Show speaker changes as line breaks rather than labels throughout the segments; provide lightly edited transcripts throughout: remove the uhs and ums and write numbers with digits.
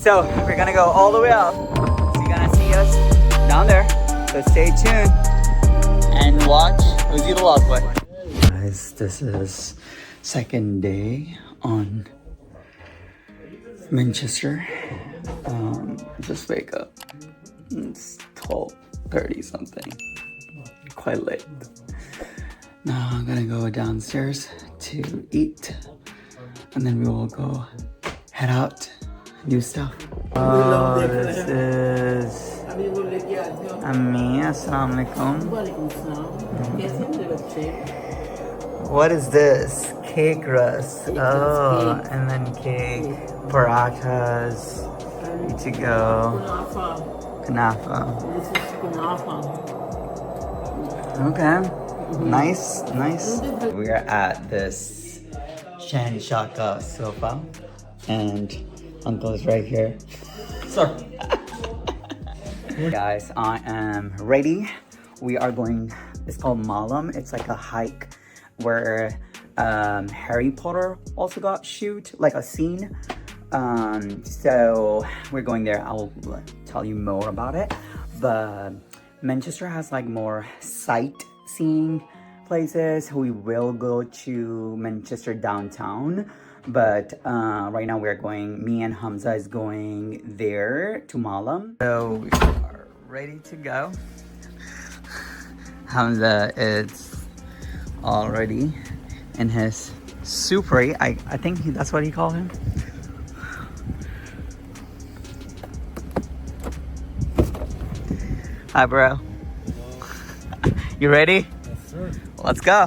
So we're gonna go all the way up. So you're gonna see us down there. So stay tuned and watch Uzzi the Logboy. Guys, this is second day on Manchester. Just wake up. It's 12:30 something. Quite late. Now I'm gonna go downstairs to eat, and then we will go head out, do stuff. Oh, this is Ami. Assalamu alaikum. What is this? Cake rust. Oh, and then cake, parathas, need to go. Kanafa. Okay. Nice. We are at this Shanshaka sofa, and Uncle is right here. Sorry. Guys, I am ready. We are going, it's called Malham. It's like a hike where Harry Potter also got shoot, like a scene. So we're going there. I'll tell you more about it. But Manchester has like more sightseeing places. We will go to Manchester downtown, but right now we're going, me and Hamza is going there to Malham. So we are ready to go. Hamza is already in his Supri. I think that's what he called him. Hi, bro. You ready?
Yes, sir.
Let's go.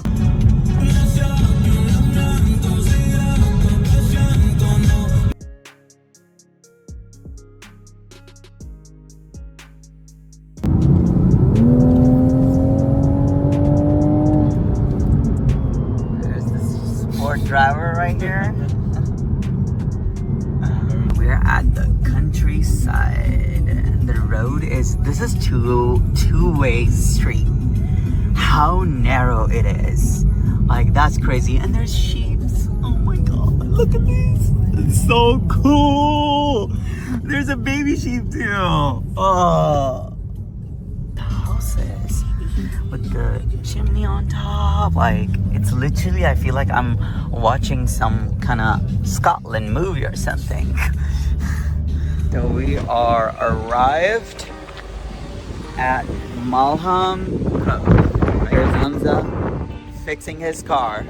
There's the sport driver right here. We're at the countryside. The road is, this is two-way street. How narrow it is. Like, that's crazy. And there's sheep. Oh my god, look at this. It's so cool. There's a baby sheep too. Oh, the houses with the chimney on top. Like, it's literally, I feel like I'm watching some kind of Scotland movie or something. So we are arrived at Malham Cove. Here's Hamza fixing his car.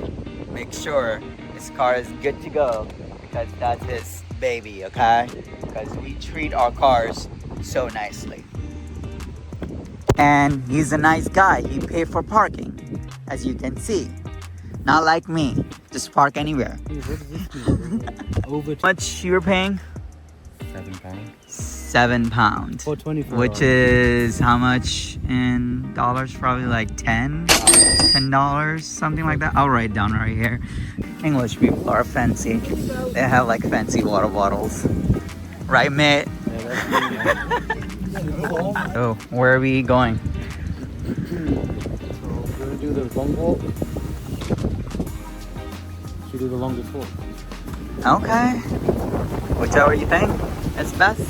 Make sure his car is good to go, because that's his baby, okay? Because we treat our cars so nicely. And he's a nice guy. He paid for parking, as you can see. Not like me, just park anywhere.
Hey, what is this? Over
How much you're paying?
£7.
£7.
For 24
which is how much in dollars? Probably like $10, something like that. I'll write down right here. English people are fancy. They have like fancy water bottles, right, mate? So where are we going?
So we're gonna do the long walk. Should do the longest walk.
Okay, whichever you think is best.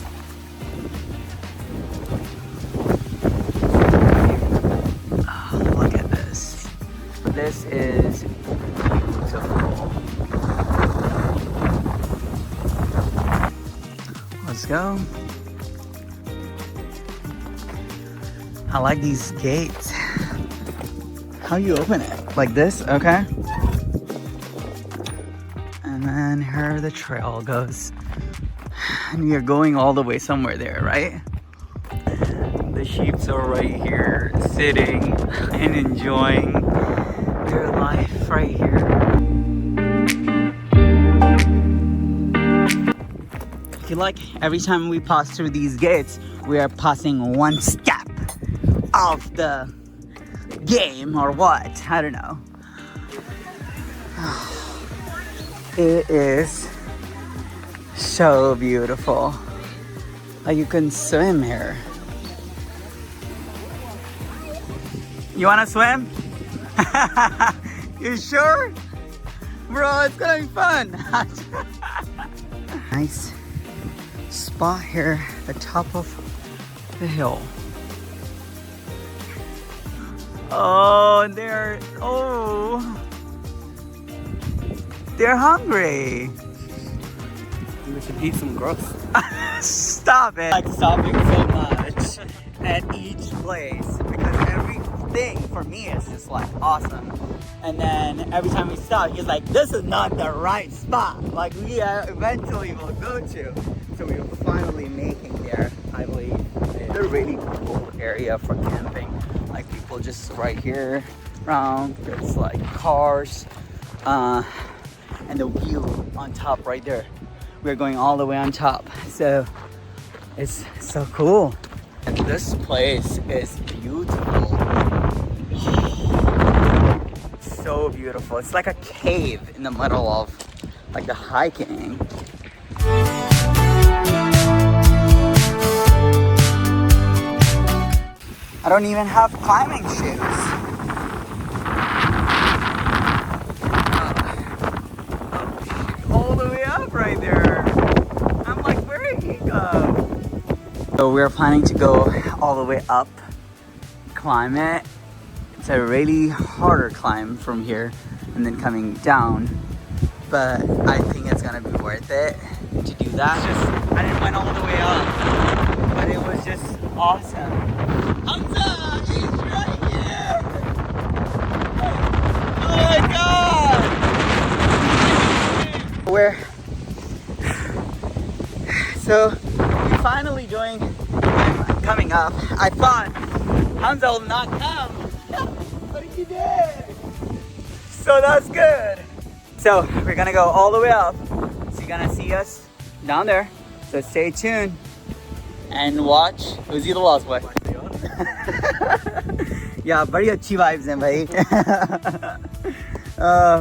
Oh, look at this. This is beautiful. Let's go. I like these gates. How you open it? Like this? Okay. And then here the trail goes. And we are going all the way somewhere there, right? The sheep are right here sitting and enjoying their life right here. I feel like every time we pass through these gates, we are passing one step of the game or what? I don't know. It is so beautiful. Like, you can swim here. You wanna swim? You sure? Bro, it's gonna be fun. Nice spot here at the top of the hill. Oh, they're hungry.
We should eat some grass.
Stop it. Like stopping so much at each place because everything for me is just like awesome. And then every time we stop, he's like, this is not the right spot. Like we eventually will go to. So we were finally making there, I believe. It's a really cool area for camping. Like people just right here around. It's like cars. And the view on top right there. We're going all the way on top. So it's so cool. And this place is beautiful. So beautiful. It's like a cave in the middle of like the hiking. I don't even have climbing shoes. All the way up right there. I'm like, where did he go? So we're planning to go all the way up, climb it. It's a really harder climb from here and then coming down, but I think it's gonna be worth it to do that. I didn't went all the way up, but it was just awesome. Hamza, he's right here! Oh my God! So we're finally coming up. I thought Hamza will not come. But he did! So that's good! So we're gonna go all the way up. So you're gonna see us down there. So stay tuned and watch Uzzi the Lost Boy. Yeah, very अच्छी vibes हैं भाई.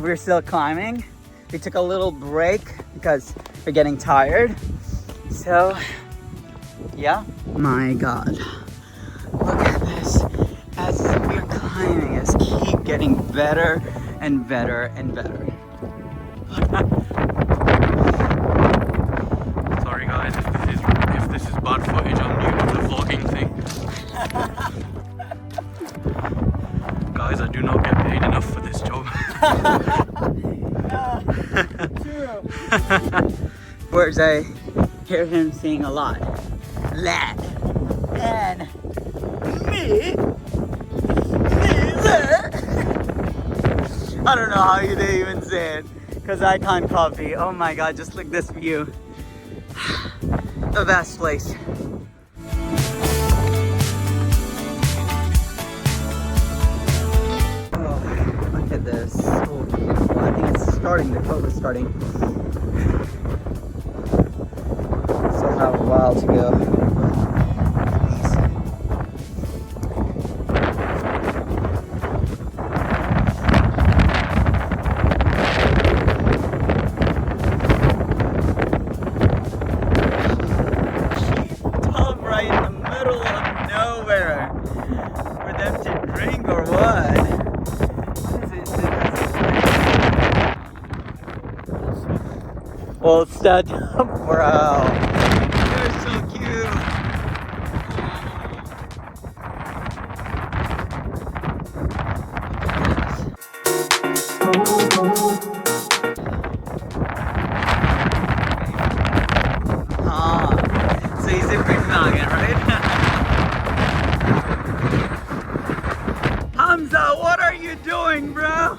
We're still climbing. We took a little break because we're getting tired. So yeah. My God. Look at this. As we're climbing, it's keep getting better and better and better.
Sorry guys, if this is bad footage, I'm new to the vlogging thing. Guys, I do not get paid enough for this job.
True. Words I hear him saying a lot. Lad. And me. I don't know how they even say it because I can't copy. Oh my God, just look this view. The best place. Oh, look at this. So beautiful. I think it's starting, the cold is starting. Still have a while to go. Well, stand up, bro. You're so cute. So he's in Breathtaking, right? Hamza, what are you doing, bro?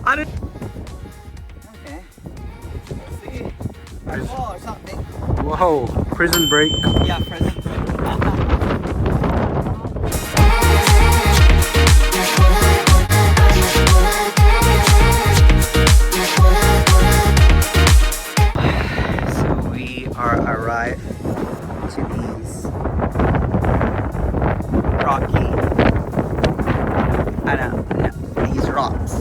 I don't. Okay. Let's see. Or something.
Whoa, prison break.
Yeah, prison break. So we are arrived to these rocky. These rocks.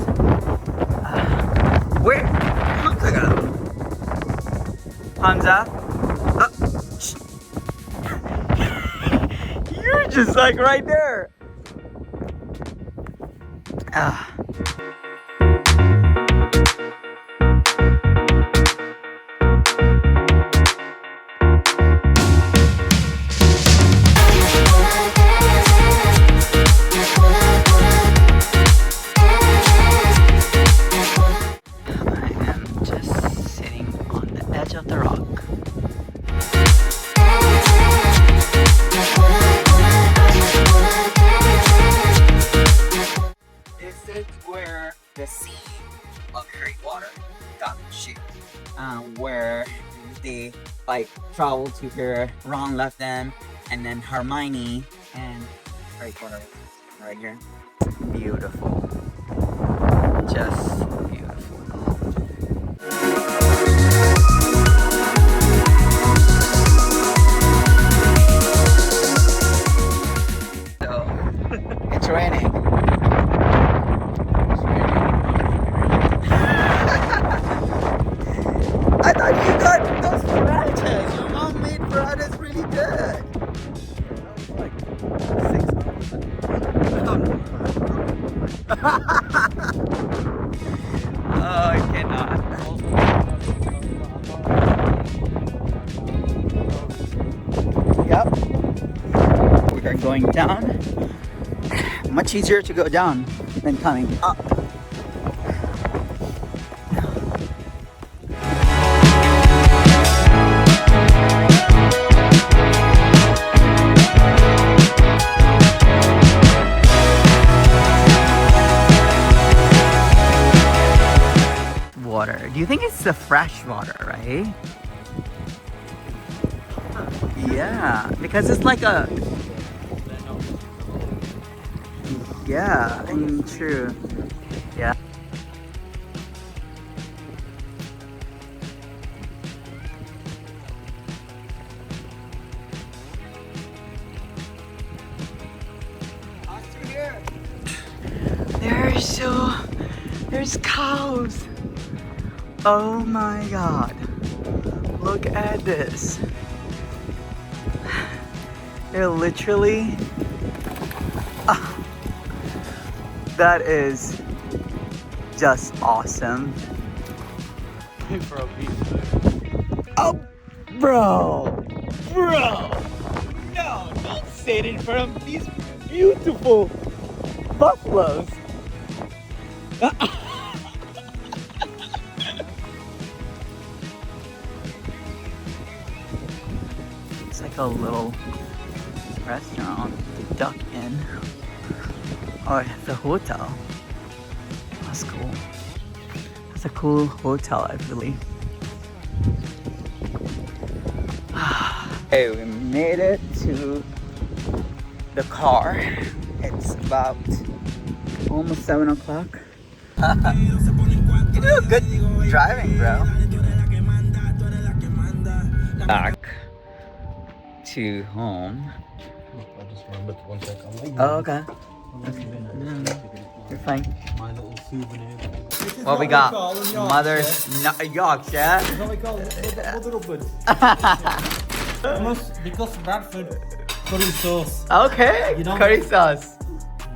Where? Hamza go? Hamza? You're just like right there. of the rock. This is where the sea of Harry Potter got shoot. Where they like travel to her Ron left them, and then Hermione and Harry Potter right here. Beautiful. Just beautiful. So it's raining. I thought you got those piranhas. Your mom made piranhas really good. Like 6 months. Oh, I cannot. Yep. We are going down. Much easier to go down than coming up. Water. Do you think it's the fresh water, right? Yeah, because it's like a... Yeah, I mean, true. Yeah. There's cows. Oh my god. Look at this. They're literally... that is just awesome. Oh, bro. No, don't sit in front of these beautiful buffaloes. It's like a little restaurant to duck in. Oh, it's a hotel. That's cool. That's a cool hotel, I believe. Okay, we made it to the car. It's about almost 7 o'clock. You do a good driving, bro. Back to home.
I just remembered 1 second.
Oh, okay. You're fine.
My little souvenir.
What we got? Mother's Yorkshire.
That's what we call it. Because Bradford curry sauce.
Okay,
You know-
curry sauce.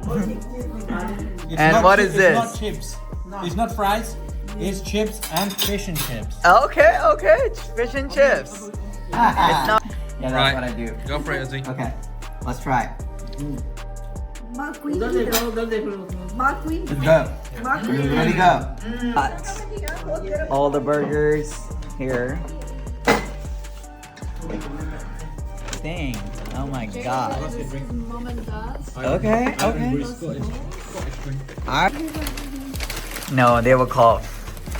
It's
And
not
what
chi-
is this?
It's not chips. It's not fries. It's chips and fish and chips.
Okay, fish and chips. It's not. Yeah, that's
Right.
what I do.
Go for it, Uzzi.
Okay, let's try. Let's go. Ready, go. All the burgers here. Thing. Oh my god. Okay. No, they were called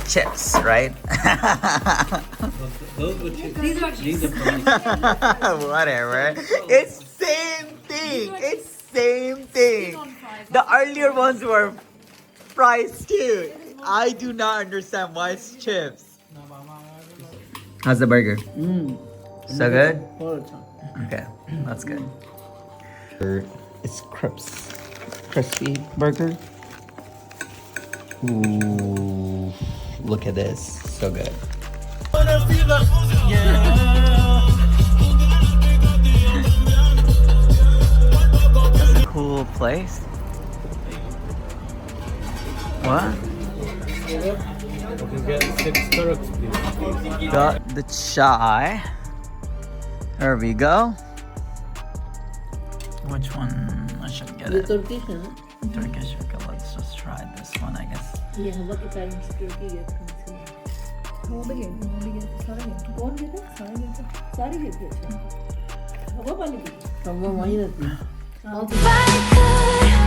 chips, right?
Those were chips.
These are chips.
Whatever. It's same thing. It's same thing. The earlier ones were fries too. I do not understand why it's chips. How's the burger? So good? Okay, that's good. It's crispy burger. Ooh, look at this. So good. That's a cool place. What?
You can get 6 Turks, please.
Got the chai. There we go. Which one? I should get
The
it.
Turkish, huh?
Turkish. Okay, let's just try this one, I guess.
Yeah, what if I'm Turkey? Havada gel, havada gel. Sana gel. Doğru gel, sana gel. Sarı gel. Hava bana gel. Hava manyak.
If I could